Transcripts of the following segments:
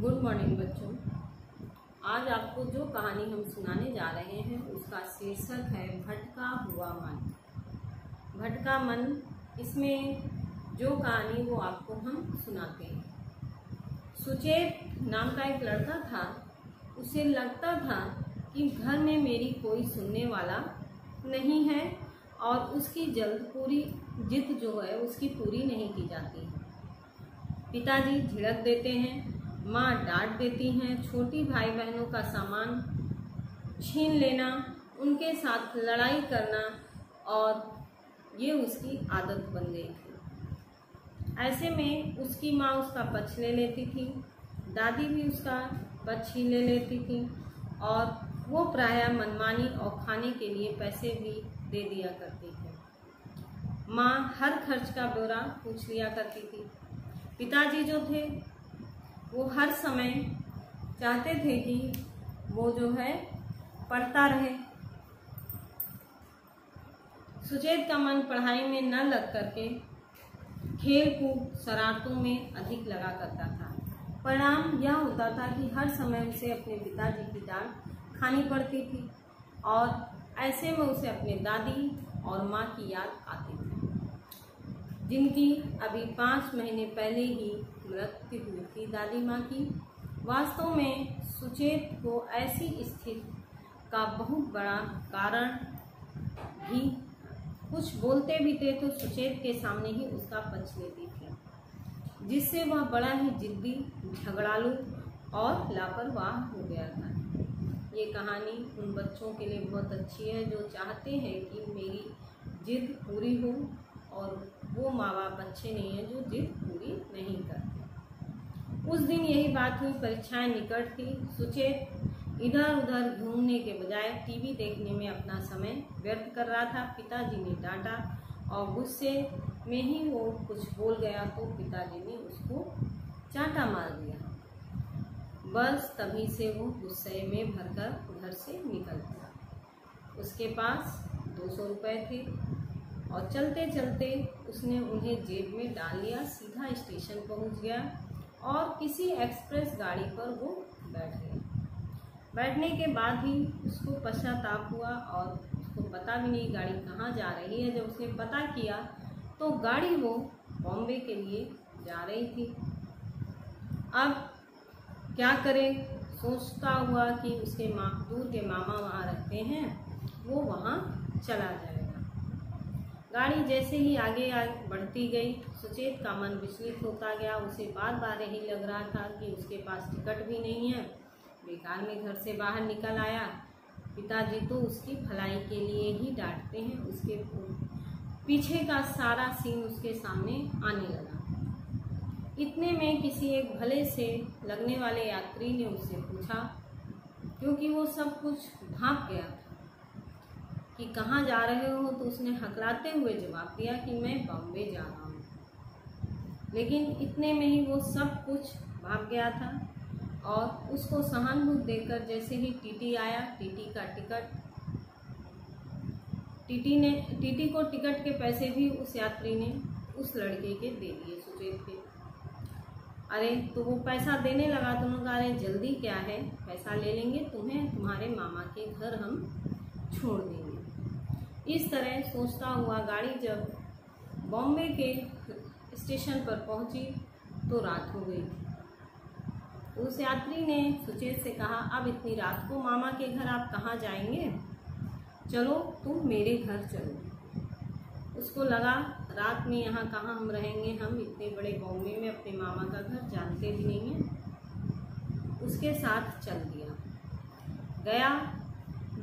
Good morning बच्चों। आज आपको जो कहानी हम सुनाने जा रहे हैं उसका शीर्षक है भटका हुआ मन। भटका मन, इसमें जो कहानी वो आपको हम सुनाते हैं। सुचेत नाम का एक लड़का था। उसे लगता था कि घर में मेरी कोई सुनने वाला नहीं है और उसकी जिद जो है उसकी पूरी नहीं की जाती है। पिताजी झिड़क देते हैं, माँ डांट देती हैं, छोटी भाई बहनों का सामान छीन लेना, उनके साथ लड़ाई करना, और ये उसकी आदत बन गई थी। ऐसे में उसकी माँ उसका पक्ष ले लेती थी, दादी भी उसका पक्ष ही ले लेती थी और वो प्रायः मनमानी और खाने के लिए पैसे भी दे दिया करती थी। माँ हर खर्च का ब्यौरा पूछ लिया करती थी। पिताजी जो थे वो हर समय चाहते थे कि वो जो है पढ़ता रहे। सुचेत का मन पढ़ाई में न लग करके खेल कूद शरारतों में अधिक लगा करता था। परिणाम यह होता था कि हर समय उसे अपने पिताजी की डांट खानी पड़ती थी और ऐसे में उसे अपने दादी और माँ की याद आती थी, जिनकी अभी 5 महीने पहले ही मृत्यु हुई थी दादी माँ की। वास्तव में सुचेत को ऐसी स्थिति का बहुत बड़ा कारण भी, कुछ बोलते भी थे तो सुचेत के सामने ही उसका पक्ष लेती थी, जिससे वह बड़ा ही जिद्दी, झगड़ालू और लापरवाह हो गया था। ये कहानी उन बच्चों के लिए बहुत अच्छी है जो चाहते हैं कि मेरी जिद पूरी हो, और वो माँ बाप अच्छे नहीं हैं जो जिद पूरी नहीं करते। उस दिन यही बात हुई। परीक्षाएं निकट थी। सुचेत इधर उधर घूमने के बजाय टीवी देखने में अपना समय व्यर्थ कर रहा था। पिताजी ने डांटा और गुस्से में ही वो कुछ बोल गया तो पिताजी ने उसको चांटा मार दिया। बस तभी से वो गुस्से में भरकर घर से निकल गया। उसके पास 200 रुपये थे और चलते चलते उसने उन्हें जेब में डाल लिया, सीधा स्टेशन पहुंच गया और किसी एक्सप्रेस गाड़ी पर वो बैठ गया। बैठने के बाद ही उसको पश्चाताप हुआ और उसको पता भी नहीं गाड़ी कहाँ जा रही है। जब उसने पता किया तो गाड़ी वो बॉम्बे के लिए जा रही थी। अब क्या करे, सोचता हुआ कि उसके दूर के मामा वहाँ रहते हैं, वो वहाँ चला जाएगा। गाड़ी जैसे ही आगे बढ़ती गई, सुचेत का मन विचलित होता गया। उसे बार बार यही लग रहा था कि उसके पास टिकट भी नहीं है। बेकार में घर से बाहर निकल आया। पिताजी तो उसकी भलाई के लिए ही डांटते हैं। उसके पीछे का सारा सीन उसके सामने आने लगा। इतने में किसी एक भले से लगने वाले यात्री ने उससे पूछा, क्योंकि वो सब कुछ भाप गया था कि कहाँ जा रहे हो, तो उसने हकलाते हुए जवाब दिया कि मैं बॉम्बे जा रहा हूँ। लेकिन इतने में ही वो सब कुछ भाग गया था और उसको सहानुभूति देकर जैसे ही टीटी आया, टीटी को टिकट के पैसे भी उस यात्री ने उस लड़के के दे दिए, सुचेत के। अरे तो वो पैसा देने लगा तो उन्होंने कहा, अरे जल्दी क्या है, पैसा ले लेंगे, तुम्हें तुम्हारे मामा के घर हम छोड़ देंगे। इस तरह सोचता हुआ गाड़ी जब बॉम्बे के स्टेशन पर पहुंची तो रात हो गई थी। उस यात्री ने सुचेत से कहा, अब इतनी रात को मामा के घर आप कहाँ जाएंगे, चलो तुम मेरे घर चलो। उसको लगा रात में यहाँ कहाँ हम रहेंगे, हम इतने बड़े बॉम्बे में अपने मामा का घर जानते भी नहीं हैं। उसके साथ चल दिया। गया।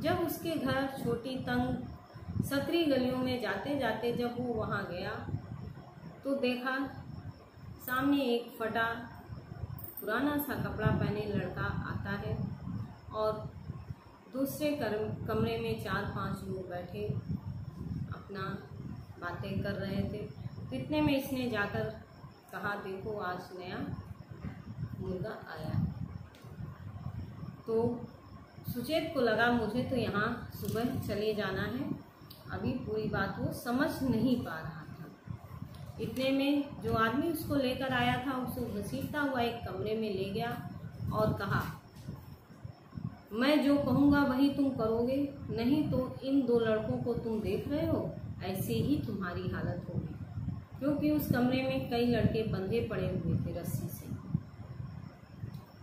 जब उसके घर छोटी तंग सकरी गलियों में जाते जाते जब वो वहाँ गया तो देखा सामने एक फटा पुराना सा कपड़ा पहने लड़का आता है और दूसरे कमरे में 4-5 लोग बैठे अपना बातें कर रहे थे। इतने में इसने जाकर कहा, देखो आज नया मुर्गा आया है। तो सुचेत को लगा मुझे तो यहाँ सुबह चले जाना है। अभी पूरी बात वो समझ नहीं पा रहा था। इतने में जो आदमी उसको लेकर आया था उसको घसीटता हुआ एक कमरे में ले गया और कहा, मैं जो कहूँगा वही तुम करोगे, नहीं तो इन दो लड़कों को तुम देख रहे हो, ऐसे ही तुम्हारी हालत होगी। क्योंकि उस कमरे में कई लड़के बंधे पड़े हुए थे रस्सी से।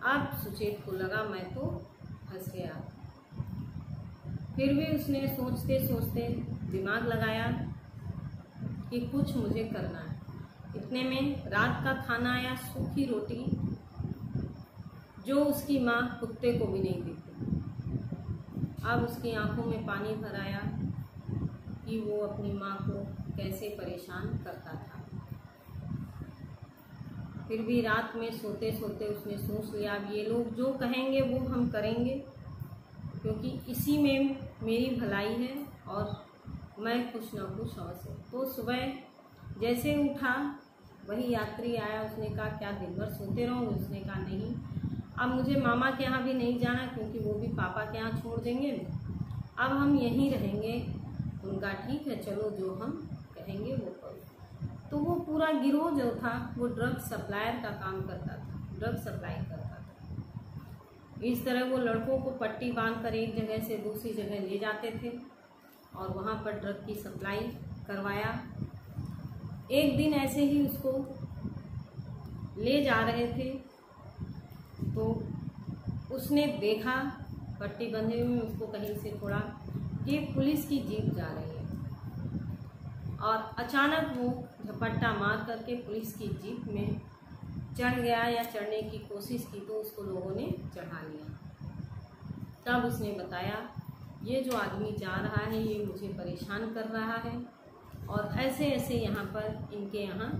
अब सुचेत को लगा मैं तो फंस गया। फिर भी उसने सोचते सोचते दिमाग लगाया कि कुछ मुझे करना है। इतने में रात का खाना आया, सूखी रोटी, जो उसकी माँ कुत्ते को भी नहीं देती। अब उसकी आंखों में पानी भर आया कि वो अपनी माँ को कैसे परेशान करता था। फिर भी रात में सोते सोते उसने सोच लिया, अब ये लोग जो कहेंगे वो हम करेंगे, क्योंकि इसी में मेरी भलाई है और मैं कुछ ना कुछ अवश्य। तो सुबह जैसे उठा, वही यात्री आया। उसने कहा, क्या दिन भर सोते रहोगे? उसने कहा, नहीं, अब मुझे मामा के यहाँ भी नहीं जाना, क्योंकि वो भी पापा के यहाँ छोड़ देंगे, अब हम यहीं रहेंगे। उनका ठीक है, चलो जो हम कहेंगे वो करो। तो वो पूरा गिरोह जो था वो ड्रग सप्लायर का काम करता था, ड्रग सप्लाई करता था। इस तरह वो लड़कों को पट्टी बांधकर एक जगह से दूसरी जगह ले जाते थे और वहाँ पर ड्रग की सप्लाई करवाया। एक दिन ऐसे ही उसको ले जा रहे थे तो उसने देखा पट्टी बंधे हुए उसको कहीं से थोड़ा कि पुलिस की जीप जा रही है, और अचानक वो झपट्टा मार करके पुलिस की जीप में चढ़ गया या चढ़ने की कोशिश की, तो उसको लोगों ने चढ़ा लिया। तब उसने बताया, ये जो आदमी जा रहा है ये मुझे परेशान कर रहा है और ऐसे ऐसे यहाँ पर इनके यहाँ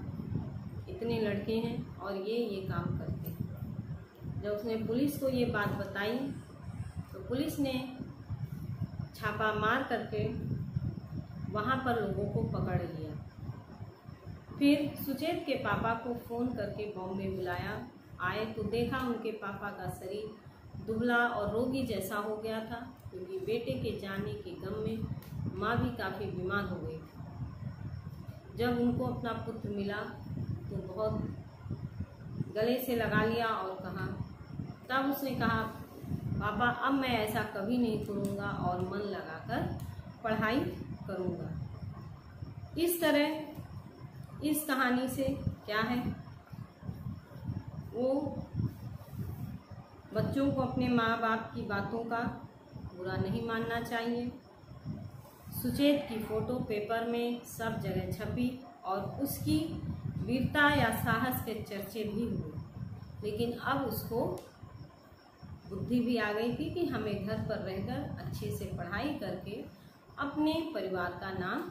इतने लड़के हैं और ये काम करते हैं। जब उसने पुलिस को ये बात बताई तो पुलिस ने छापा मार करके वहाँ पर लोगों को पकड़ लिया। फिर सुचेत के पापा को फ़ोन करके बॉम्बे बुलाया। आए तो देखा उनके पापा का शरीर दुबला और रोगी जैसा हो गया था, क्योंकि बेटे के जाने के गम में माँ भी काफ़ी बीमार हो गई थी। जब उनको अपना पुत्र मिला तो बहुत गले से लगा लिया और कहा, तब उसने कहा, पापा अब मैं ऐसा कभी नहीं करूँगा और मन लगाकर पढ़ाई करूँगा। इस तरह इस कहानी से क्या है, वो बच्चों को अपने माँ बाप की बातों का बुरा नहीं मानना चाहिए। सुचेत की फ़ोटो पेपर में सब जगह छपी और उसकी वीरता या साहस के चर्चे भी हुए, लेकिन अब उसको बुद्धि भी आ गई थी कि हमें घर पर रहकर अच्छे से पढ़ाई करके अपने परिवार का नाम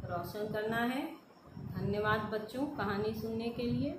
रोशन करना है। धन्यवाद बच्चों कहानी सुनने के लिए।